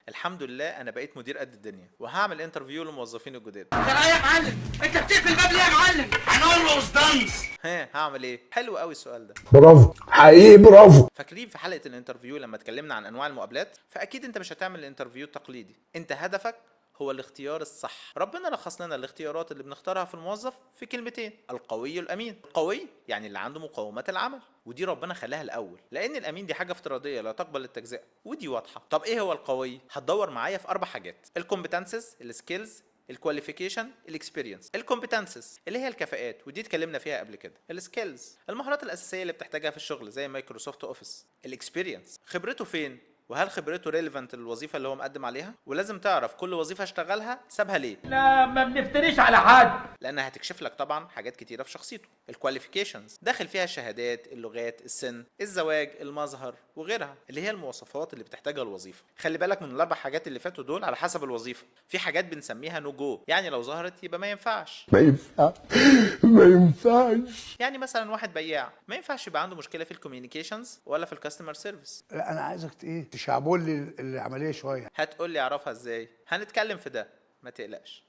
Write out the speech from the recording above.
الحمد لله انا بقيت مدير قد الدنيا وهعمل انترفيو للموظفين الجداد. انت يا معلم، انت بتقفل الباب ليه يا معلم؟ هنقول دانس. ها هعمل ايه؟ حلو قوي السؤال ده. برافو حقيقي برافو. فاكرين في حلقه الانترفيو لما اتكلمنا عن انواع المقابلات؟ فاكيد انت مش هتعمل الانترفيو التقليدي، انت هدفك هو الاختيار الصح. ربنا لخص لنا الاختيارات اللي بنختارها في الموظف في كلمتين: القوي الامين. القوي يعني اللي عنده مقومات العمل، ودي ربنا خلاها الاول لان الامين دي حاجه افتراضيه لا تقبل التجزئه، ودي واضحه. طب ايه هو القوي؟ هتدور معايا في 4 حاجات: الكومبتنسز، السكيلز، الكواليفيكيشن، الاكسبيرينس. الكومبتنسز اللي هي الكفاءات ودي اتكلمنا فيها قبل كده. السكيلز المهارات الاساسيه اللي بتحتاجها في الشغل زي مايكروسوفت اوفيس. الاكسبيرينس خبرته فين وهل خبرته ريليفنت للوظيفه اللي هو مقدم عليها، ولازم تعرف كل وظيفه اشتغلها سابها ليه. لا ما بنفتريش على حد، لانها هتكشف لك طبعا حاجات كتيره في شخصيته. الكواليفيكيشنز داخل فيها الشهادات، اللغات، السن، الزواج، المظهر وغيرها اللي هي المواصفات اللي بتحتاجها الوظيفه. خلي بالك من ال4 حاجات اللي فاتوا دول على حسب الوظيفه. في حاجات بنسميها نو جو، يعني لو ظهرت يبقى ما ينفعش. ما ينفعش. يعني مثلا واحد بياع ما ينفعش يبقى عنده مشكله في الكوميونيكيشنز ولا في الكاستمر سيرفيس. لا انا عايزك ايه تشعبولي العمليه شويه. هتقول لي اعرفها ازاي؟ هنتكلم في ده، ما تقلقش.